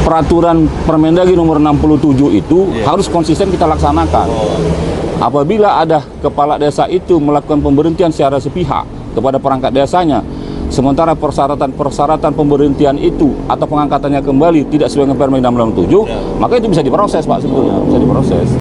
peraturan Permendagri nomor 67 itu harus konsisten kita laksanakan. Apabila ada kepala desa itu melakukan pemberhentian secara sepihak kepada perangkat desanya, sementara persyaratan pemberhentian itu atau pengangkatannya kembali tidak sesuai dengan Permen 67, maka itu bisa diproses, Pak, sebetulnya bisa diproses.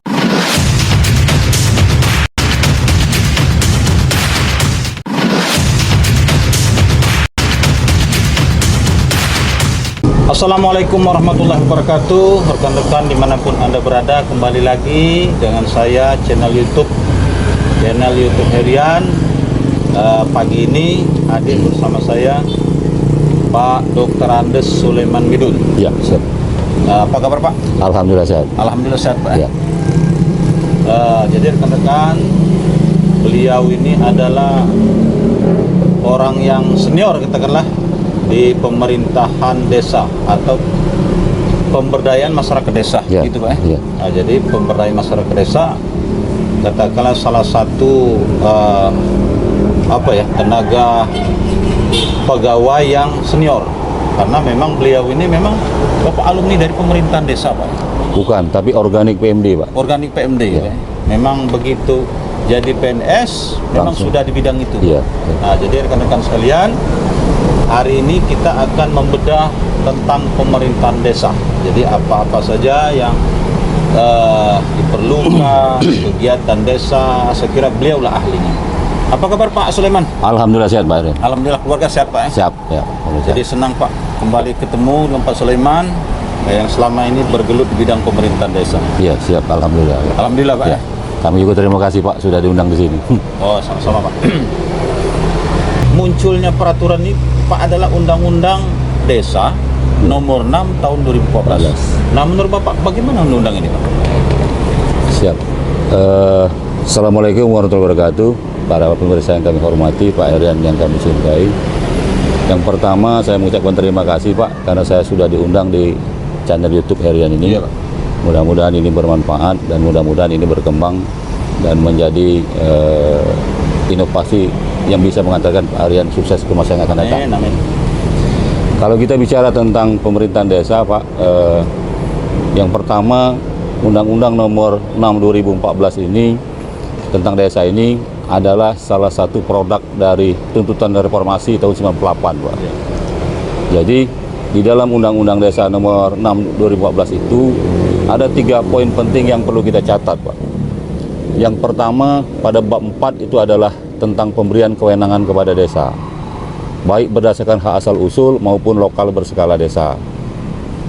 Assalamualaikum warahmatullahi wabarakatuh. Rekan-rekan dimanapun Anda berada, kembali lagi dengan saya channel YouTube Herian. Pagi ini hadir bersama saya Pak Dr. Andes Sulaiman Midun. Ya, siap. Apa kabar, Pak? Alhamdulillah sehat. Alhamdulillah sehat, Pak. Ya. Jadi rekan-rekan, beliau ini adalah orang yang senior, katakanlah, di pemerintahan desa atau pemberdayaan masyarakat desa, gitu, Pak. Ya. Nah, jadi pemberdayaan masyarakat desa, katakanlah salah satu tenaga pegawai yang senior, karena memang beliau ini memang Bapak alumni dari pemerintahan desa, Pak. Bukan, tapi organik PMD, Pak. Organik PMD, ya. Memang begitu jadi PNS, memang sudah di bidang itu. Ya. Nah, jadi rekan-rekan sekalian, hari ini kita akan membedah tentang pemerintahan desa. Jadi apa-apa saja yang diperlukan kegiatan desa, saya kira beliaulah ahlinya. Apa kabar Pak Sulaiman? Alhamdulillah sehat, Pak. Alhamdulillah, keluarga sehat, Pak. Siap, ya. Jadi senang, Pak, kembali ketemu dengan Pak Sulaiman yang selama ini bergelut di bidang pemerintahan desa. Iya, siap. Alhamdulillah. Alhamdulillah, Pak. Ya. Kami juga terima kasih, Pak, sudah diundang di sini. Oh, sama-sama, Pak. Munculnya peraturan ini, Pak, adalah Undang-Undang Desa nomor 6 tahun 2014. Nah, menurut Bapak bagaimana undang-undang ini, Pak? Siap. Assalamualaikum warahmatullahi wabarakatuh. Para pemirsa yang kami hormati, Pak Herian yang kami cintai. Yang pertama, saya mengucapkan terima kasih, Pak, karena saya sudah diundang di channel YouTube Herian ini. Iya, Pak. Mudah-mudahan ini bermanfaat dan mudah-mudahan ini berkembang dan menjadi inovasi yang bisa mengantarkan Pak Herian sukses ke masa yang akan datang. Amin. Kalau kita bicara tentang pemerintahan desa, Pak, yang pertama Undang-Undang nomor 6 2014 ini tentang desa ini adalah salah satu produk dari tuntutan reformasi tahun 98, Pak. Ya. Jadi di dalam Undang-Undang Desa nomor 6 2014 itu ada 3 poin penting yang perlu kita catat, Pak. Yang pertama, pada bab 4 itu adalah tentang pemberian kewenangan kepada desa, baik berdasarkan hak asal usul maupun lokal berskala desa.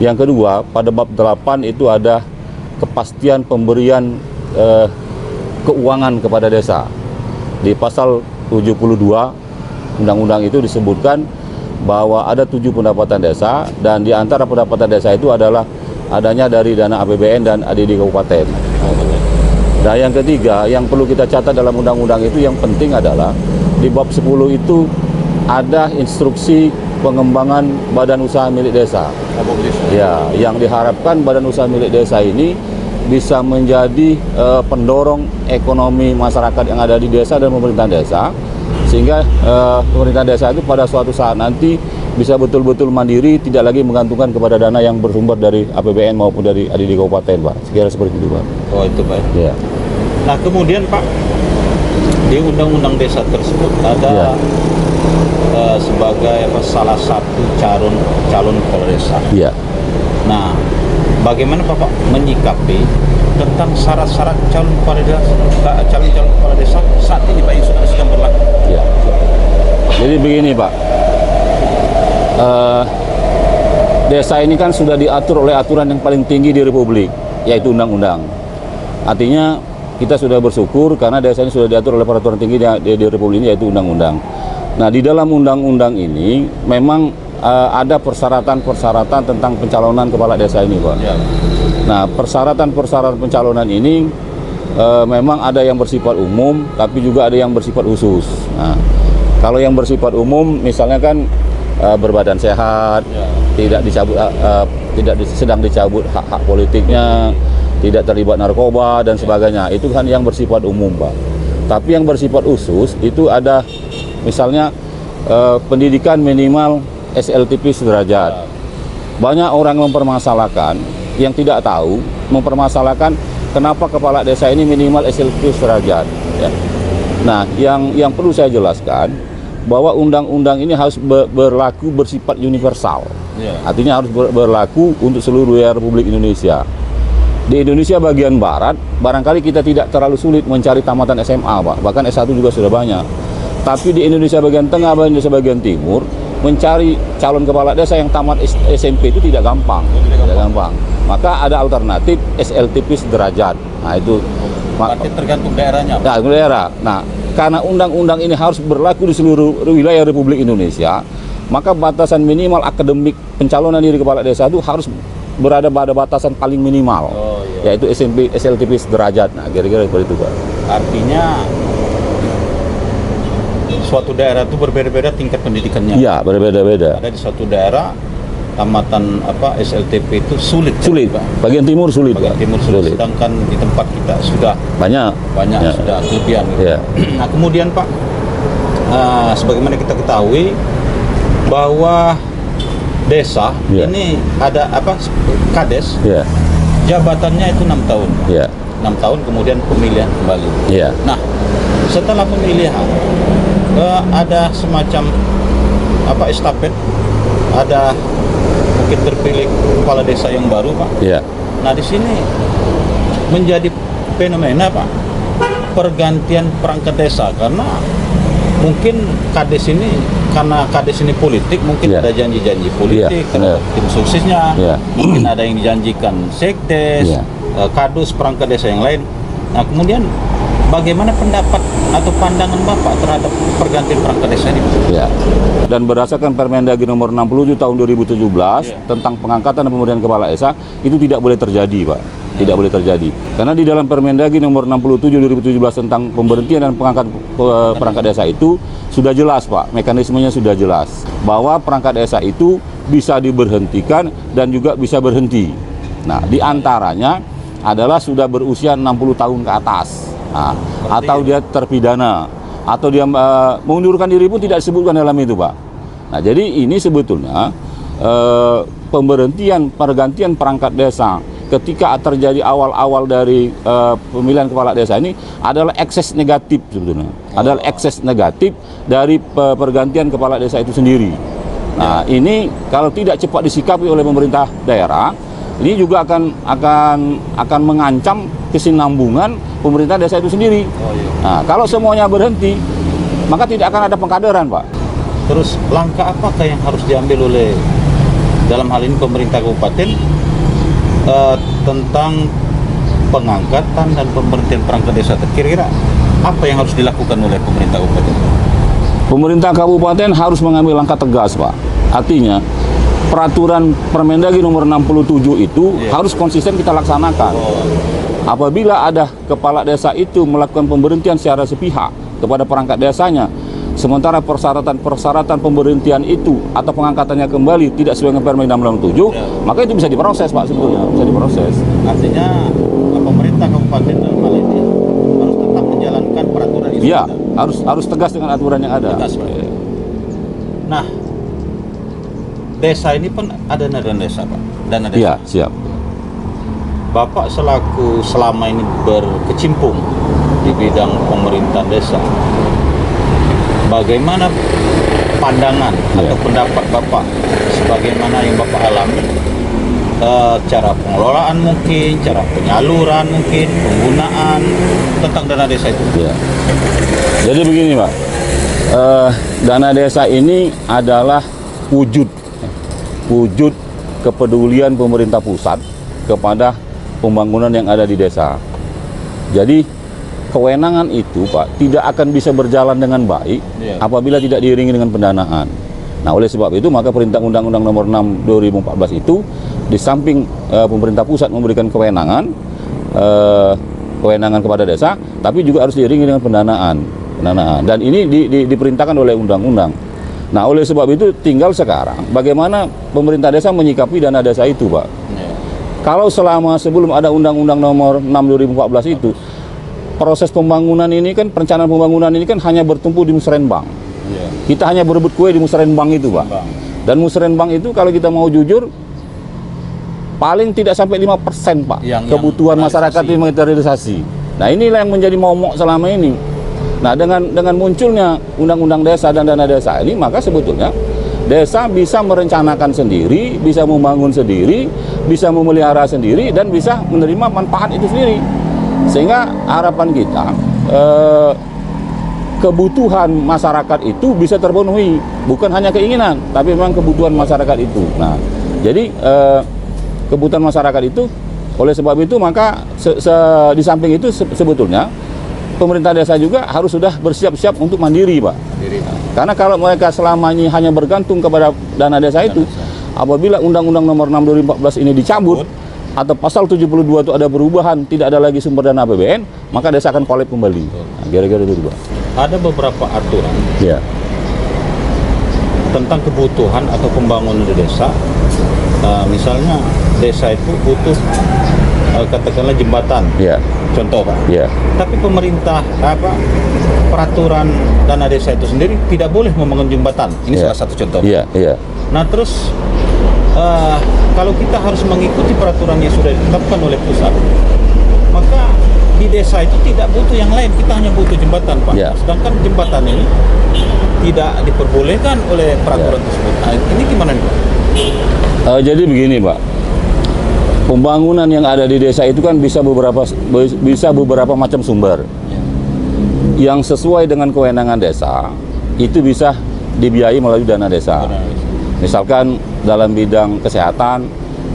Yang kedua, pada bab 8 itu ada kepastian pemberian keuangan kepada desa. Di pasal 72 undang-undang itu disebutkan bahwa ada 7 pendapatan desa, dan di antara pendapatan desa itu adalah adanya dari dana APBN dan ADD kabupaten. Nah, yang ketiga yang perlu kita catat dalam undang-undang itu yang penting adalah di bab 10 itu ada instruksi pengembangan badan usaha milik desa. Ya, yang diharapkan badan usaha milik desa ini bisa menjadi pendorong ekonomi masyarakat yang ada di desa dan pemerintahan desa, sehingga pemerintahan desa itu pada suatu saat nanti bisa betul-betul mandiri, tidak lagi menggantungkan kepada dana yang bersumber dari APBN maupun dari ADD kabupaten, Pak. Sekira seperti itu, Pak. Oh, itu, Pak. Ya. Nah, kemudian, Pak, di Undang-Undang Desa tersebut ada sebagai salah satu calon kepala desa. Iya. Nah, bagaimana Bapak menyikapi tentang syarat-syarat calon kepala desa saat ini, Pak, yang sedang berlaku? Ya. Jadi begini, Pak. Desa ini kan sudah diatur oleh aturan yang paling tinggi di Republik, yaitu undang-undang. Artinya kita sudah bersyukur karena desa ini sudah diatur oleh peraturan tinggi di Republik ini, yaitu undang-undang. Nah, di dalam undang-undang ini memang ada persyaratan-persyaratan tentang pencalonan kepala desa ini, Pak. Ya. Nah, persyaratan-persyaratan pencalonan ini memang ada yang bersifat umum, tapi juga ada yang bersifat khusus. Nah, kalau yang bersifat umum, misalnya kan berbadan sehat, tidak sedang dicabut hak-hak politiknya, tidak terlibat narkoba dan sebagainya. Itu kan yang bersifat umum, Pak. Tapi yang bersifat khusus itu ada misalnya pendidikan minimal SLTP sederajat, banyak orang mempermasalahkan, yang tidak tahu mempermasalahkan kenapa kepala desa ini minimal SLT sederajat. Ya. Nah, yang perlu saya jelaskan bahwa undang-undang ini harus berlaku bersifat universal. Artinya harus berlaku untuk seluruh wilayah Republik Indonesia. Di Indonesia bagian barat, barangkali kita tidak terlalu sulit mencari tamatan SMA, Pak. Bahkan S1 juga sudah banyak. Tapi di Indonesia bagian tengah, Indonesia bagian timur, mencari calon kepala desa yang tamat SMP itu tidak gampang. Tidak gampang. Maka ada alternatif SLTP sederajat. Nah, itu berarti tergantung daerahnya. Nah, daerah. Nah, karena undang-undang ini harus berlaku di seluruh wilayah Republik Indonesia, maka batasan minimal akademik pencalonan diri kepala desa itu harus berada pada batasan paling minimal, yaitu SMP SLTP sederajat. Nah, kira-kira seperti itu, Pak. Artinya suatu daerah itu berbeda-beda tingkat pendidikannya. Iya, berbeda-beda. Ada di suatu daerah tamatan SLTP itu sulit. Sulit, Pak. Bagian timur sulit, Bagian Pak. timur sulit. Sedangkan di tempat kita sudah banyak ya. Sudah kelebihan. Gitu. Ya. Nah, kemudian Pak, sebagaimana kita ketahui bahwa desa ini ada Kades, jabatannya itu 6 tahun. 6 tahun kemudian pemilihan kembali. Nah, setelah pemilihan ada semacam estafet, ada mungkin terpilih kepala desa yang baru, Pak. Nah, di sini menjadi fenomena, Pak, pergantian perangkat desa karena mungkin Kades ini, karena Kades ini politik, mungkin ada janji-janji politik, tim suksesnya, mungkin ada yang dijanjikan sekdes, kadus, perangkat desa yang lain. Nah, kemudian bagaimana pendapat atau pandangan Bapak terhadap pergantian perangkat desa ini? Dan berdasarkan Permendagri nomor 67 tahun 2017 tentang pengangkatan dan pemberian kepala desa, itu tidak boleh terjadi, Pak. Tidak boleh terjadi. Karena di dalam Permendagri nomor 67 2017 tentang pemberhentian dan pengangkatan perangkat desa itu sudah jelas, Pak. Mekanismenya sudah jelas. Bahwa perangkat desa itu bisa diberhentikan dan juga bisa berhenti. Nah, di antaranya adalah sudah berusia 60 tahun ke atas. Nah, atau dia terpidana, atau dia mengundurkan diri pun tidak disebutkan dalam itu, Pak. Nah, jadi ini sebetulnya pergantian perangkat desa ketika terjadi awal-awal dari pemilihan kepala desa ini adalah ekses negatif sebetulnya. Adalah ekses negatif dari pergantian kepala desa itu sendiri. Nah, ini kalau tidak cepat disikapi oleh pemerintah daerah, ini juga akan mengancam kesinambungan pemerintah desa itu sendiri. Nah, kalau semuanya berhenti, maka tidak akan ada pengkaderan, Pak. Terus langkah apakah yang harus diambil oleh dalam hal ini pemerintah kabupaten tentang pengangkatan dan pemberhentian perangkat desa? Kira-kira apa yang harus dilakukan oleh pemerintah kabupaten? Pemerintah kabupaten harus mengambil langkah tegas, Pak. Artinya peraturan Permendagri nomor 67 itu harus konsisten kita laksanakan. Apabila ada kepala desa itu melakukan pemberhentian secara sepihak kepada perangkat desanya, sementara persyaratan pemberhentian itu atau pengangkatannya kembali tidak sesuai dengan Permendagri 67, maka itu bisa diproses, Pak, sebetulnya. Bisa diproses. Artinya pemerintah kabupaten dalam hal ini harus tetap menjalankan peraturan itu. Iya, harus tegas dengan aturan yang ada. Tegas, Pak. Nah, desa ini pun ada dana desa, Pak. Dana desa. Iya, siap. Bapak selama ini berkecimpung di bidang pemerintahan desa, bagaimana pandangan atau pendapat Bapak sebagaimana yang Bapak alami, cara pengelolaan mungkin, cara penyaluran mungkin, penggunaan tentang dana desa itu? Jadi begini, Pak, dana desa ini adalah wujud kepedulian pemerintah pusat kepada pembangunan yang ada di desa. Jadi kewenangan itu, Pak, tidak akan bisa berjalan dengan baik apabila tidak diiringi dengan pendanaan. Nah, oleh sebab itu maka perintah Undang-Undang Nomor 6 2014 itu di samping pemerintah pusat memberikan kewenangan kepada desa, tapi juga harus diiringi dengan pendanaan. Dan ini diperintahkan oleh undang-undang. Nah, oleh sebab itu tinggal sekarang bagaimana pemerintah desa menyikapi dana desa itu, Pak. Kalau sebelum ada Undang-Undang Nomor 6 2014 itu, proses pembangunan ini kan, perencanaan pembangunan ini kan hanya bertumpu di musrenbang. Kita hanya berebut kue di musrenbang itu, Pak. Dan musrenbang itu kalau kita mau jujur, paling tidak sampai 5% Pak, Yang kebutuhan masyarakat ini materialisasi. Nah inilah yang menjadi momok selama ini. Nah dengan munculnya undang-undang desa dan dana desa ini, maka sebetulnya desa bisa merencanakan sendiri, bisa membangun sendiri, bisa memelihara sendiri, dan bisa menerima manfaat itu sendiri. Sehingga harapan kita kebutuhan masyarakat itu bisa terpenuhi, bukan hanya keinginan, tapi memang kebutuhan masyarakat itu. Nah, jadi kebutuhan masyarakat itu, oleh sebab itu maka di samping itu sebetulnya pemerintah desa juga harus sudah bersiap-siap untuk mandiri, Pak. Karena kalau mereka selama ini hanya bergantung kepada dana desa itu, apabila Undang-Undang Nomor 6 2014 ini dicabut, atau pasal 72 itu ada perubahan, tidak ada lagi sumber dana APBN, maka desa akan kolab kembali. Nah, kira-kira itu, Pak. Ada beberapa aturan Ya. tentang kebutuhan atau pembangunan di desa. Misalnya desa itu butuh katakanlah jembatan, Ya. contoh Pak. Ya. Tapi pemerintah peraturan dana desa itu sendiri tidak boleh membangun jembatan. Ini Ya. salah satu contoh. Iya, iya. Nah terus kalau kita harus mengikuti peraturan yang sudah ditetapkan oleh pusat, maka di desa itu tidak butuh yang lain, kita hanya butuh jembatan, Pak. Ya. Sedangkan jembatan ini tidak diperbolehkan oleh peraturan tersebut. Nah, ini gimana nih, Pak? Jadi begini, Pak. Pembangunan yang ada di desa itu kan bisa beberapa macam sumber. Yang sesuai dengan kewenangan desa itu bisa dibiayai melalui dana desa. Misalkan dalam bidang kesehatan,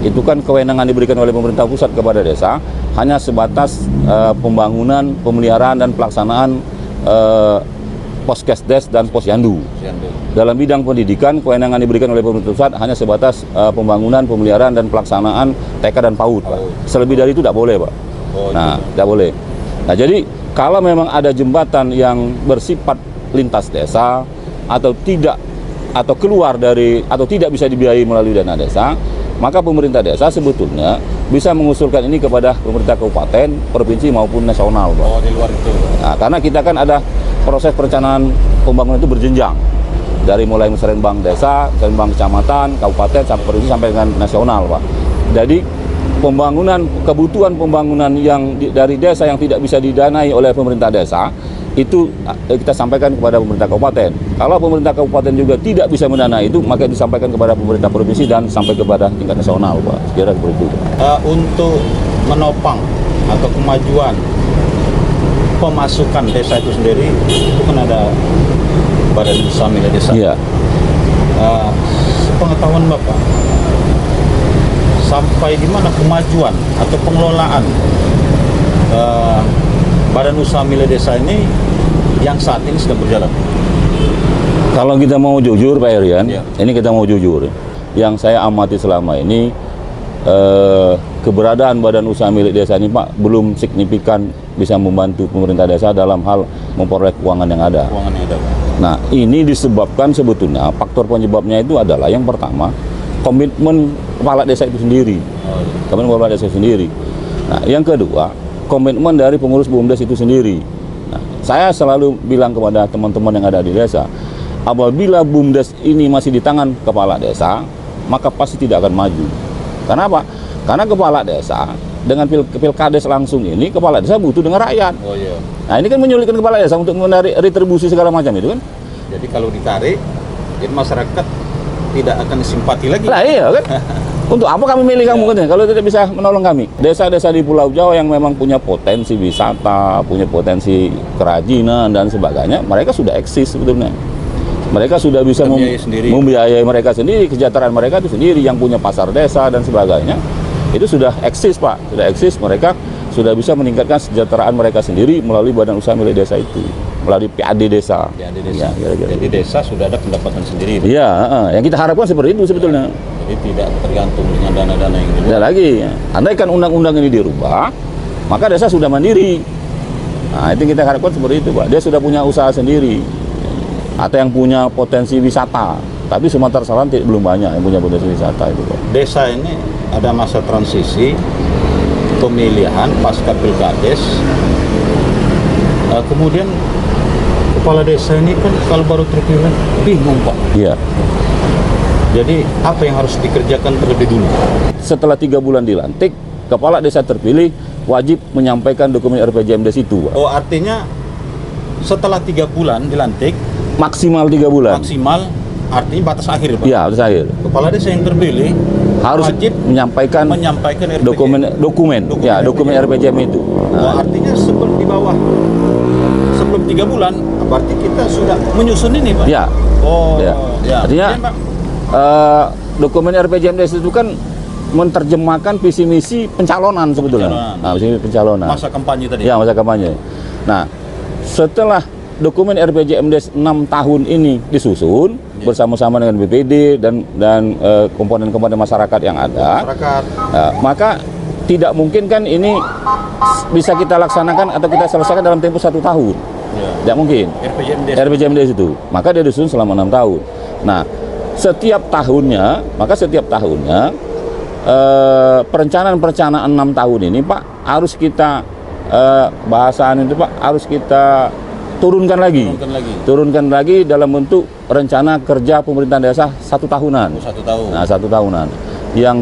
itu kan kewenangan diberikan oleh pemerintah pusat kepada desa hanya sebatas pembangunan, pemeliharaan dan pelaksanaan Poskesdes dan Posyandu. Dalam bidang pendidikan, kewenangan diberikan oleh pemerintah pusat hanya sebatas pembangunan, pemeliharaan dan pelaksanaan TK dan PAUD, Pak. Selebih dari itu tidak boleh, Pak. Nah, tidak boleh. Nah, jadi kalau memang ada jembatan yang bersifat lintas desa atau keluar dari atau tidak bisa dibiayai melalui dana desa, maka pemerintah desa sebetulnya bisa mengusulkan ini kepada pemerintah kabupaten, provinsi maupun nasional, Pak. Oh, di luar itu. Nah, karena kita kan ada proses perencanaan pembangunan itu berjenjang dari mulai musrenbang desa, musrenbang kecamatan, kabupaten sampai provinsi sampai dengan nasional, Pak. Jadi kebutuhan pembangunan yang dari desa yang tidak bisa didanai oleh pemerintah desa itu kita sampaikan kepada pemerintah kabupaten. Kalau pemerintah kabupaten juga tidak bisa mendanai itu, maka disampaikan kepada pemerintah provinsi dan sampai kepada tingkat nasional, Pak. Sekira seperti itu. Untuk menopang atau kemajuan pemasukan desa itu sendiri, itu kan ada badan usaha milik desa. Iya. Sepengetahuan Bapak, sampai di mana kemajuan atau pengelolaan badan usaha milik desa ini yang saat ini sedang berjalan? Kalau kita mau jujur, Pak Herian, Ya. ini kita mau jujur. Yang saya amati selama ini, keberadaan badan usaha milik desa ini, Pak, belum signifikan bisa membantu pemerintah desa dalam hal memperoleh keuangan yang ada. Keuangan yang ada, Pak. Nah, ini disebabkan sebetulnya faktor penyebabnya itu adalah yang pertama, komitmen kepala desa itu sendiri. Komitmen kepala desa sendiri. Nah, yang kedua, komitmen dari pengurus BUMDes itu sendiri. Nah, saya selalu bilang kepada teman-teman yang ada di desa, apabila BUMDes ini masih di tangan kepala desa, maka pasti tidak akan maju. Karena apa? Karena kepala desa dengan pilkades langsung ini, kepala desa butuh dengan rakyat. Oh iya. Nah, ini kan menyulitkan kepala desa untuk menarik retribusi segala macam itu kan. Jadi kalau ditarik, jadi masyarakat tidak akan simpati lagi. Lah iya kan. Untuk apa kami milih kamu katanya kalau tidak bisa menolong kami? Desa-desa di Pulau Jawa yang memang punya potensi wisata, punya potensi kerajinan dan sebagainya, mereka sudah eksis sebetulnya. Mereka sudah bisa membiayai mereka sendiri, kesejahteraan mereka itu sendiri, yang punya pasar desa dan sebagainya. Itu sudah eksis, Pak. Sudah eksis, mereka sudah bisa meningkatkan kesejahteraan mereka sendiri melalui badan usaha milik desa itu, melalui PAD desa. PAD desa. Ya, jadi desa sudah ada pendapatan sendiri. Iya, yang kita harapkan seperti itu sebetulnya. Jadi tidak tergantung dengan dana-dana yang tidak lagi. Andaikan undang-undang ini dirubah, maka desa sudah mandiri. Nah, itu kita harapkan seperti itu, Pak. Dia sudah punya usaha sendiri. Atau yang punya potensi wisata. Tapi Sumatera Selatan belum banyak yang punya potensi wisata itu, Pak. Desa ini ada masa transisi pemilihan pasca pilkades. Kemudian kepala desa ini kan kalau baru terpilih bingung, Pak. Iya. Jadi apa yang harus dikerjakan terlebih dulu? Setelah 3 bulan dilantik, kepala desa terpilih wajib menyampaikan dokumen RPJMDes itu, Pak. Oh, artinya setelah 3 bulan dilantik, Maksimal 3 bulan. maksimal artinya batas akhir, Pak. Ya, batas akhir. Kepala desa yang terpilih Harus wajib menyampaikan menyampaikan dokumen RPJM itu. Oh, artinya sebelum di bawah sebelum 3 bulan, berarti kita sudah menyusun ini, Pak. Ya. Oh, Ya. ya. Artinya Kemudian, Pak, dokumen RPJMDes itu kan menerjemahkan visi misi pencalonan sebetulnya. Pencalonan. Nah, visi misi pencalonan. masa kampanye tadi. Ya, masa kampanye. Nah, setelah dokumen RPJMDes 6 tahun ini disusun bersama-sama dengan BPD dan komponen-komponen masyarakat yang ada, Masyarakat. maka tidak mungkin kan ini bisa kita laksanakan atau kita selesaikan dalam tempo 1 tahun. Ya. Tidak mungkin. RPJMDes itu. Maka dia disusun selama 6 tahun. Nah, setiap tahunnya perencanaan 6 tahun ini, Pak, harus kita bahasaan itu, Pak, harus kita turunkan lagi dalam bentuk rencana kerja pemerintahan desa 1 tahunan. 1 tahun. Nah, 1 tahunan yang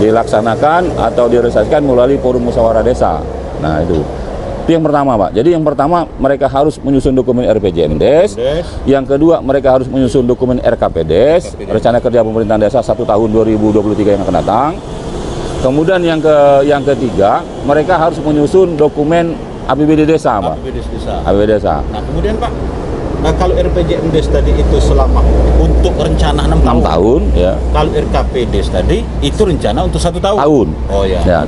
dilaksanakan atau direalisasikan melalui forum musyawarah desa. Nah, itu yang pertama, Pak. Jadi yang pertama mereka harus menyusun dokumen RPJMDes. Yang kedua mereka harus menyusun dokumen RKPDes, rencana kerja pemerintahan desa 1 tahun 2023 yang akan datang. Kemudian yang ketiga mereka harus menyusun dokumen APBD desa, Pak. APBD desa. Nah, kemudian, Pak, kalau RPJMDes tadi itu selama untuk rencana 6 tahun, ya. Kalau RKPDes tadi itu rencana untuk 1 tahun. Oh ya. Ya,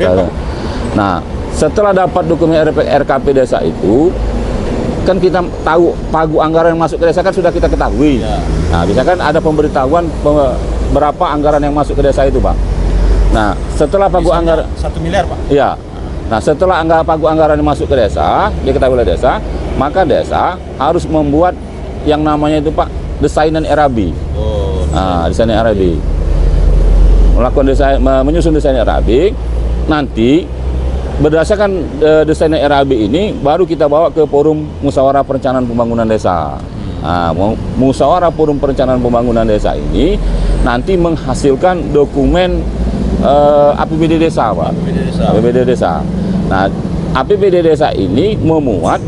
nah, setelah dapat dokumen RKP desa itu, kan kita tahu pagu anggaran yang masuk ke desa kan sudah kita ketahui. Ya. Nah, misalkan ada pemberitahuan berapa anggaran yang masuk ke desa itu, Pak. Nah, setelah pagu anggaran 1 miliar, Pak. ya. Nah, setelah pagu anggaran yang masuk ke desa, diketahui oleh desa, maka desa harus membuat yang namanya itu, Pak, desainan RAB. Oh. Nah, desainan RAB. Melakukan menyusun desainan RAB, nanti berdasarkan desainan RAB ini baru kita bawa ke forum musyawarah perencanaan pembangunan desa. Nah, musyawarah forum perencanaan pembangunan desa ini nanti menghasilkan dokumen APBD desa, Pak. APBD desa. Nah, APBD desa ini memuat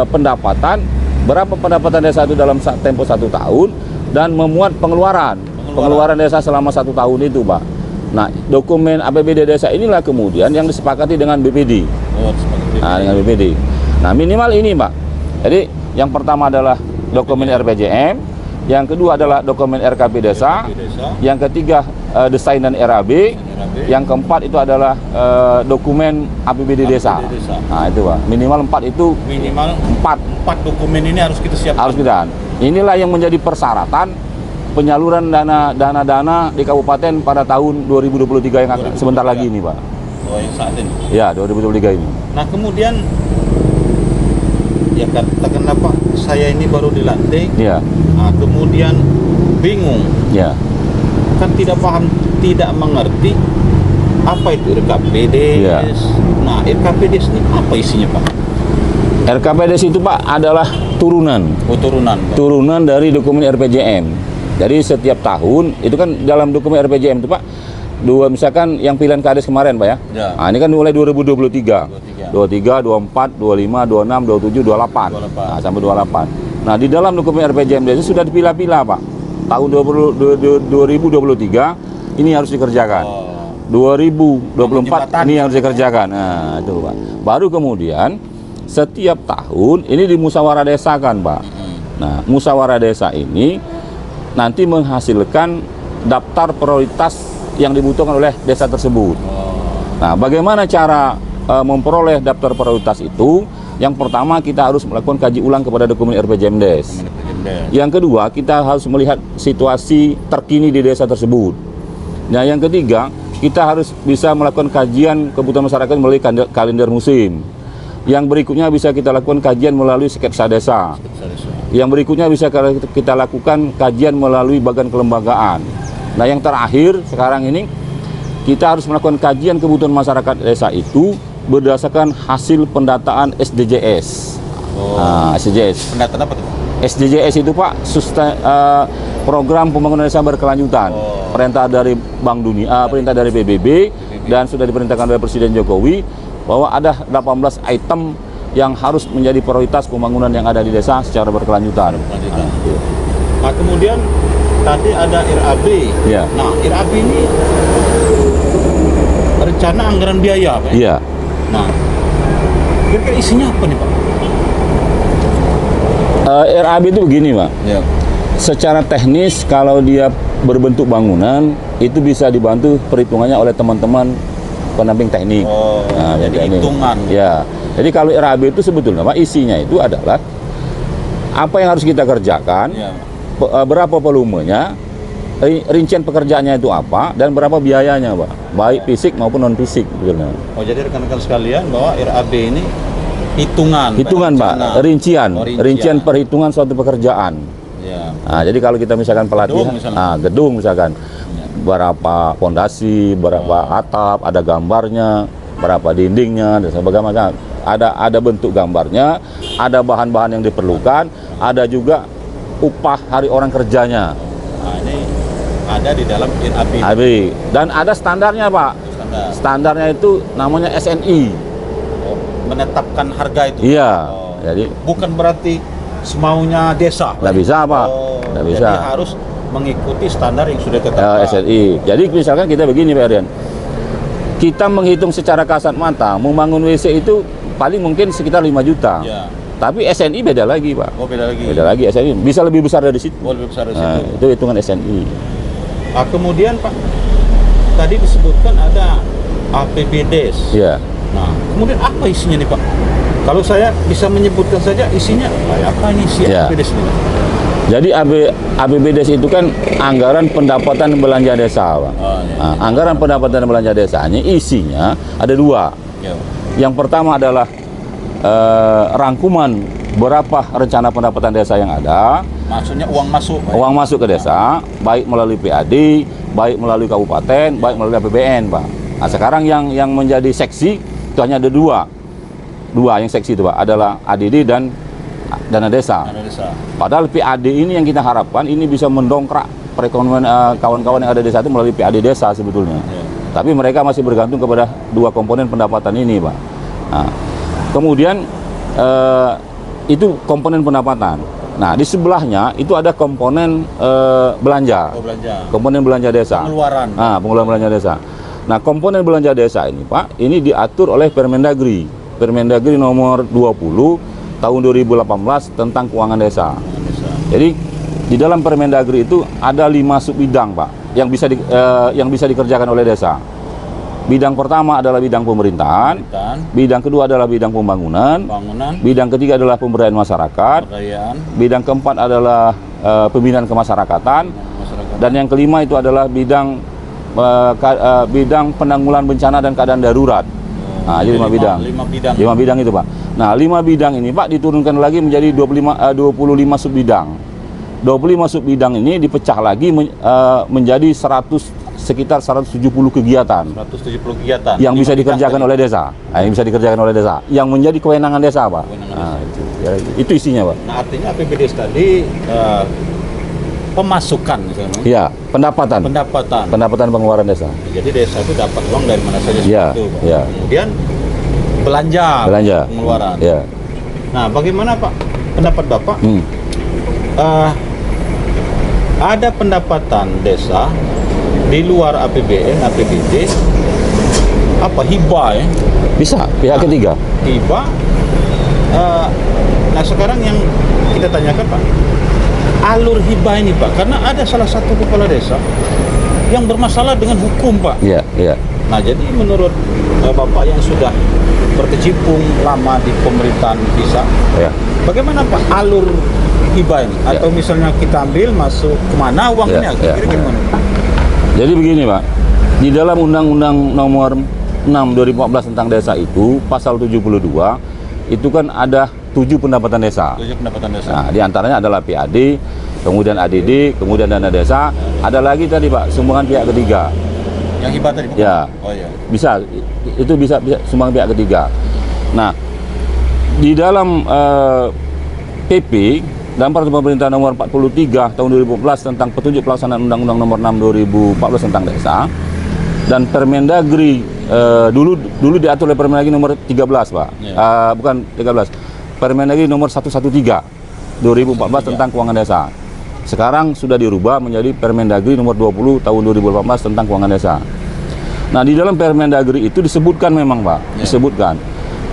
pendapatan, berapa pendapatan desa itu dalam tempo 1 tahun, dan memuat pengeluaran desa selama 1 tahun itu, Pak. Nah, dokumen APBD desa inilah kemudian yang disepakati dengan BPD. Nah, dengan BPD. Nah, minimal ini, Pak. Jadi yang pertama adalah dokumen RPJM, yang kedua adalah dokumen RKP desa, yang ketiga desainan RAB, yang keempat itu adalah dokumen APBD desa. Nah, itu, Pak. Minimal 4 itu. Minimal 4 dokumen ini harus kita siapkan. Harus kita. Inilah yang menjadi persyaratan penyaluran dana di kabupaten pada tahun 2023 yang akan sebentar lagi ini, Pak. Oh, yang saat ini. Ya, 2023 ini. Nah, kemudian ya katakanlah, Pak, saya ini baru dilantik. Ya. Nah, kemudian bingung. Ya. Kan tidak paham, tidak mengerti apa itu RKPDes. Ya. Nah, RKPDes ini apa isinya, Pak? RKPDes itu, Pak, adalah turunan. Oh, turunan, Pak. Turunan dari dokumen RPJM. Jadi setiap tahun itu kan dalam dokumen RPJM itu, Pak, misalkan yang pilihan Kades kemarin, Pak, ya. Ya. Nah, ini kan mulai 2023. 23, 24, 25, 26, 27, 28. Nah, sampai 28. Nah, di dalam dokumen RPJM itu sudah dipilah-pilah, Pak. Tahun 2023 ini harus dikerjakan. 2024 ini harus dikerjakan. Nah, itu, Pak. Baru kemudian setiap tahun ini dimusyawarah desa kan, Pak. Nah, musyawarah desa ini nanti menghasilkan daftar prioritas yang dibutuhkan oleh desa tersebut. Nah, bagaimana cara memperoleh daftar prioritas itu? Yang pertama, kita harus melakukan kaji ulang kepada dokumen RPJMDes. Yang kedua, kita harus melihat situasi terkini di desa tersebut. Nah, yang ketiga, kita harus bisa melakukan kajian kebutuhan masyarakat melalui kalender musim. Yang berikutnya bisa kita lakukan kajian melalui sketsa desa. Yang berikutnya bisa kita lakukan kajian melalui bagan kelembagaan. Nah, yang terakhir sekarang ini kita harus melakukan kajian kebutuhan masyarakat desa itu berdasarkan hasil pendataan SDGs. Oh. Nah, SDGs. Pendataan apa tuh? SDGs itu, Pak, program pembangunan desa berkelanjutan. Perintah dari Bank Dunia, perintah dari PBB, dan sudah diperintahkan oleh Presiden Jokowi bahwa ada 18 item yang harus menjadi prioritas pembangunan yang ada di desa secara berkelanjutan. Nah, kemudian tadi ada RAB. Ya. Nah, RAB ini rencana anggaran biaya, Pak. Iya. Nah, kira-kira isinya apa nih, Pak? RAB itu begini, Pak. Ya. Secara teknis kalau dia berbentuk bangunan itu bisa dibantu perhitungannya oleh teman-teman pendamping teknik. Nah, jadi ini. hitungan. Ya. Jadi kalau RAB itu sebetulnya Pak, isinya itu adalah apa yang harus kita kerjakan, Ya. Berapa volumenya, rincian pekerjaannya itu apa, dan berapa biayanya, Pak. Baik fisik maupun non fisik. Oh, jadi rekan-rekan sekalian bahwa RAB ini hitungan, Pak, rincian perhitungan suatu pekerjaan. Ya. Nah, jadi kalau kita misalkan pelatihan, gedung misalkan, berapa fondasi, berapa atap, ada gambarnya, berapa dindingnya, dan sebagainya. Ada bentuk gambarnya, ada bahan-bahan yang diperlukan, ada juga upah hari orang kerjanya. Nah, ini ada di dalam RAB. Dan ada standarnya, Pak. Standarnya itu namanya SNI. Menetapkan harga itu. Iya. Jadi bukan berarti semaunya desa. Nggak bisa, Pak. Nggak bisa. Jadi harus mengikuti standar yang sudah ditetapkan. SNI. Jadi misalkan kita begini, Pak Aryan. Kita menghitung secara kasat mata, membangun WC itu paling mungkin sekitar 5 juta. Ya. Tapi SNI beda lagi, Pak. Oh, beda lagi. Beda lagi SNI. Bisa lebih besar dari situ. Oh, lebih besar dari Nah, situ. itu hitungan SNI. Nah, kemudian Pak, tadi disebutkan ada APBDes. Iya. Nah, kemudian apa isinya nih, Pak? Kalau saya bisa menyebutkan saja isinya, apa ini isi Ya. APBDes ini, Pak? Jadi APBDes itu kan anggaran pendapatan belanja desa, Pak. Iya. Nah, anggaran pendapatan belanja desanya isinya ada 2. Ya. Yang pertama adalah rangkuman berapa rencana pendapatan desa yang ada. Maksudnya uang masuk, Pak. Uang masuk ke desa, baik melalui PAD, baik melalui kabupaten, baik melalui APBN, Pak. Nah, sekarang yang menjadi seksi itu hanya ada 2 yang seksi itu, Pak, adalah ADD dan dana desa. Dana desa. Padahal PAD ini yang kita harapkan ini bisa mendongkrak perekonomian kawan-kawan yang ada di desa itu melalui PAD desa sebetulnya. Ya. Tapi mereka masih bergantung kepada 2 komponen pendapatan ini, Pak. Nah, kemudian itu komponen pendapatan. Nah, di sebelahnya itu ada komponen belanja. Oh, belanja. Komponen belanja desa. Pengeluaran. Nah, pengeluaran belanja desa. Nah, komponen belanja desa ini, Pak, ini diatur oleh Permendagri. Permendagri nomor 20 tahun 2018 tentang keuangan desa. Jadi di dalam Permendagri itu ada 5 subbidang, Pak, yang bisa dikerjakan oleh desa. Bidang pertama adalah bidang pemerintahan, bidang kedua adalah bidang pembangunan, bidang ketiga adalah pemberdayaan masyarakat, bidang keempat adalah pembinaan kemasyarakatan, dan yang kelima itu adalah bidang penanggulangan bencana dan keadaan darurat. Nah, jadi 5 bidang. 5 bidang itu, Pak. Nah, 5 bidang ini, Pak, diturunkan lagi menjadi 25 subbidang. 25 subbidang ini dipecah lagi menjadi sekitar 170 kegiatan. 170 kegiatan. Yang bisa dikerjakan oleh desa. Nah, yang bisa dikerjakan oleh desa. Yang menjadi kewenangan desa, Pak. Nah, itu isinya, Pak. Nah, artinya APBDes tadi pemasukan misalnya. Iya, pendapatan. Pendapatan pengeluaran desa. Jadi desa itu dapat uang dari mana saja Ya, itu, Pak. ya. Kemudian belanja pengeluaran. Ya. Nah, bagaimana, Pak, pendapat Bapak? Ada pendapatan desa di luar APBN, APBD, apa hibah ya? Bisa, pihak ketiga. Hibah. Nah, sekarang yang kita tanyakan, Pak, alur hibah ini, Pak, karena ada salah satu kepala desa yang bermasalah dengan hukum, Pak. Iya, iya. Nah, jadi menurut Bapak yang sudah berkecimpung lama di pemerintahan desa, Ya. bagaimana, Pak, alur hibah ini? Atau misalnya kita ambil masuk kemana uangnya? Kira-kira gimana? Jadi begini, Pak, di dalam Undang-Undang Nomor 6 2014 tentang desa itu, pasal 72, itu kan ada 7 pendapatan desa. 7 pendapatan desa. Nah, diantaranya adalah PAD, kemudian ADD, kemudian dana desa, ada lagi tadi, Pak, sumbangan pihak ketiga. Yang hibah tadi, Pak? Ya. Oh, iya. Bisa, itu bisa sumbangan pihak ketiga. Nah, di dalam PP dan Peraturan Pemerintah Nomor 43 Tahun 2014 tentang petunjuk pelaksanaan Undang-Undang Nomor 6 2014 tentang desa, dan Permendagri dulu diatur oleh Permendagri Nomor 13, Pak. Bukan 13. Permendagri Nomor 113 2014 tentang keuangan desa. Sekarang sudah dirubah menjadi Permendagri Nomor 20 Tahun 2018 tentang keuangan desa. Nah, di dalam Permendagri itu disebutkan memang, Pak, disebutkan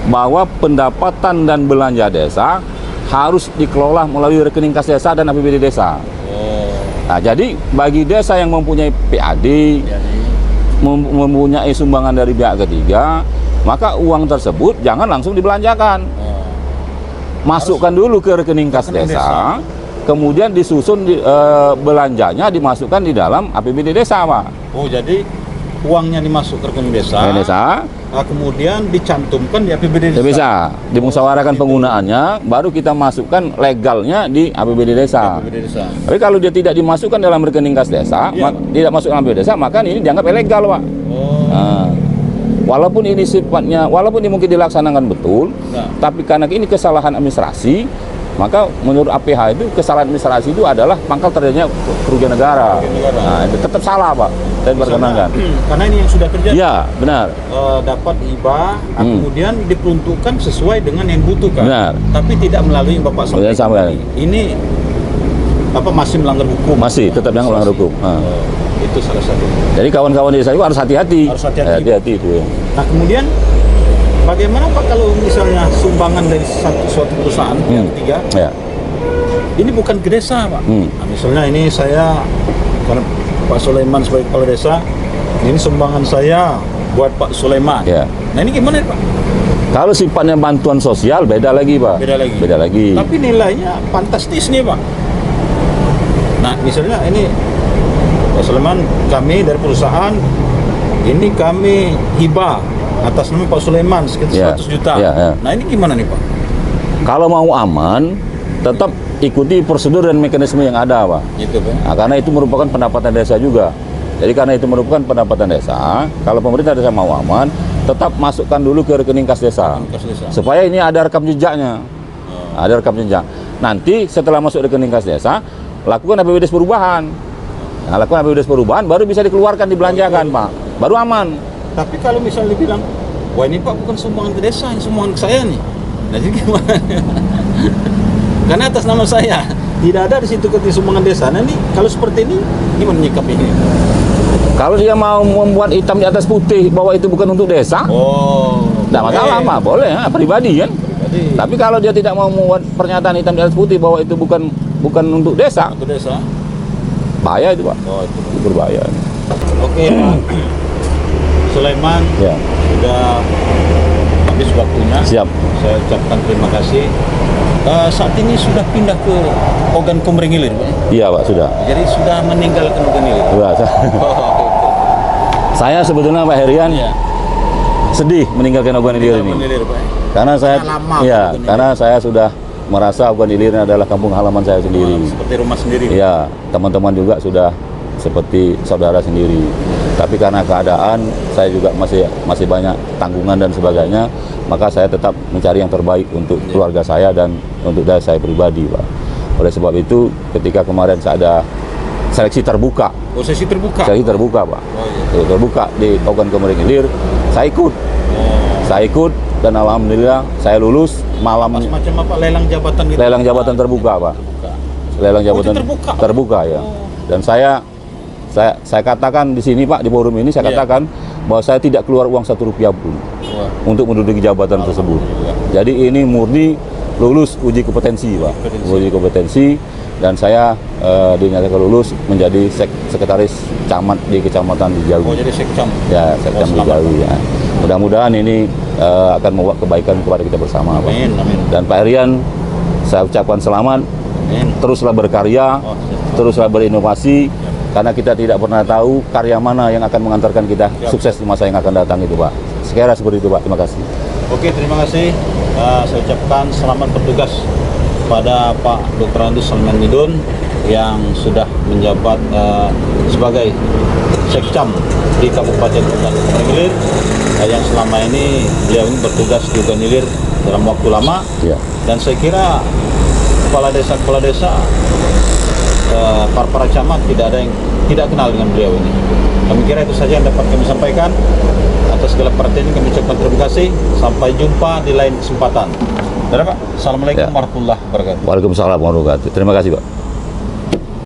bahwa pendapatan dan belanja desa harus dikelola melalui rekening kas desa dan APBD desa. Nah, jadi bagi desa yang mempunyai PAD, mempunyai sumbangan dari pihak ketiga, maka uang tersebut jangan langsung dibelanjakan. Masukkan dulu ke rekening kas desa, kemudian disusun belanjanya dimasukkan di dalam APBD desa, Pak. Oh, jadi uangnya dimasuk ke rekening desa, kemudian dicantumkan di APBD desa. Bisa dimusyawarahkan penggunaannya, baru kita masukkan legalnya di APBD desa. Tapi kalau dia tidak dimasukkan dalam rekening kas desa, tidak masuk dalam APBD desa, maka ini dianggap ilegal, Pak. Nah, walaupun ini sifatnya, walaupun ini mungkin dilaksanakan betul, tapi karena ini kesalahan administrasi, maka menurut APH itu kesalahan administrasi itu adalah pangkal terjadinya kerugian negara. Nah, itu tetap salah, Pak. Dan perkenankan. Karena ini yang sudah terjadi. Ya, benar. Dapat hibah, kemudian diperuntukkan sesuai dengan yang dibutuhkan. Benar. Tapi tidak melalui yang Bapak sampaikan. Ini masih melanggar hukum. Masih tetap yang melanggar hukum. Itu salah satu. Jadi kawan-kawan desa itu harus hati-hati. Harus hati-hati. Hati-hati itu. Nah, kemudian bagaimana Pak kalau misalnya sumbangan dari suatu perusahaan yang ketiga, ini bukan ke desa, Pak. Nah, misalnya ini saya, karena Pak Sulaiman sebagai kepala desa, ini sumbangan saya buat Pak Sulaiman. Nah, ini gimana, Pak? Kalau sifatnya bantuan sosial beda lagi, Pak. Beda lagi. Tapi nilainya fantastis nih, Pak. Nah, misalnya ini Pak Sulaiman, kami dari perusahaan ini kami hibah atas nama Pak Sulaiman sekitar 100 juta. Nah, ini gimana nih, Pak? Kalau mau aman, tetap ikuti prosedur dan mekanisme yang ada, Pak. Gitu, Pak. Nah, karena itu merupakan pendapatan desa juga. Jadi karena itu merupakan pendapatan desa, kalau pemerintah desa mau aman, tetap masukkan dulu ke rekening kas desa. Supaya ini ada rekam jejaknya. Ada rekam jejak. Nanti setelah masuk rekening kas desa, lakukan APBD perubahan. Nah, lakukan APBD perubahan baru bisa dikeluarkan, dibelanjakan, Pak. Baru aman. Tapi kalau misalnya dibilang, wah ini Pak bukan sumbangan ke desa, ini sumbangan ke saya nih. Nah, jadi gimana? Karena atas nama saya, tidak ada di situ ketika sumbangan desa. Nah, ini kalau seperti ini, gimana menyikap ini? Kalau dia mau membuat hitam di atas putih bahwa itu bukan untuk desa, tidak masalah, Pak. Boleh, pribadi kan. Tapi kalau dia tidak mau membuat pernyataan hitam di atas putih bahwa itu bukan untuk desa, bahaya itu, Pak. Itu berbahaya. Oke, Pak Sulaiman, sudah habis waktunya. Siap. Saya ucapkan terima kasih. Saat ini sudah pindah ke Ogan Komering Ilir, Pak? Iya, Pak, sudah. Jadi sudah meninggalkan Ogan Ilir? Sudah. Saya sebetulnya, Pak Herian, sedih meninggalkan Ogan Ilir ini. Karena saya sudah merasa Ogan Ilir adalah kampung halaman saya sendiri. Seperti rumah sendiri. Iya, teman-teman juga sudah seperti saudara sendiri. Tapi karena keadaan saya juga masih banyak tanggungan dan sebagainya, maka saya tetap mencari yang terbaik untuk keluarga saya dan untuk diri saya pribadi, Pak. Oleh sebab itu, ketika kemarin saya ada seleksi terbuka. Seleksi terbuka? Seleksi terbuka, Pak. Terbuka di Ogan Komering Ilir, saya ikut. Saya ikut dan alhamdulillah saya lulus malam. Macam apa, lelang jabatan gitu? Lelang jabatan terbuka, Pak. Lelang jabatan terbuka ya. Dan saya katakan di sini, Pak, di forum ini saya katakan bahwa saya tidak keluar uang Rp1 pun untuk menduduki jabatan tersebut. Jadi ini murni lulus uji kompetensi, Pak. Uji kompetensi, dan saya dinyatakan lulus menjadi sekretaris camat di kecamatan Dijawi. Oh, jadi sekcam? Ya, sekcam Dijawi ya. Mudah-mudahan ini akan membawa kebaikan kepada kita bersama, Pak. Amin, amin. Dan Pak Herian, saya ucapkan selamat. Amin. Teruslah berkarya, teruslah berinovasi. Karena kita tidak pernah tahu karya mana yang akan mengantarkan kita sukses di masa yang akan datang itu, Pak. Sekiranya seperti itu, Pak. Terima kasih. Oke, terima kasih. Saya ucapkan selamat bertugas pada Pak Dr. Andus Salman Midun yang sudah menjabat sebagai Sekcam di Kabupaten Ogan Komering Ilir, yang selama ini beliau ini bertugas di Ogan Ilir dalam waktu lama. Dan saya kira kepala desa, para camat tidak ada yang tidak kenal dengan beliau ini. Kami kira itu saja yang dapat kami sampaikan. Atas segala perhatian kami ucapkan terima kasih. Sampai jumpa di lain kesempatan. Dadah Pak. Assalamualaikum Ya. warahmatullahi wabarakatuh. Waalaikumsalam warahmatullahi wabarakatuh. Terima kasih Pak.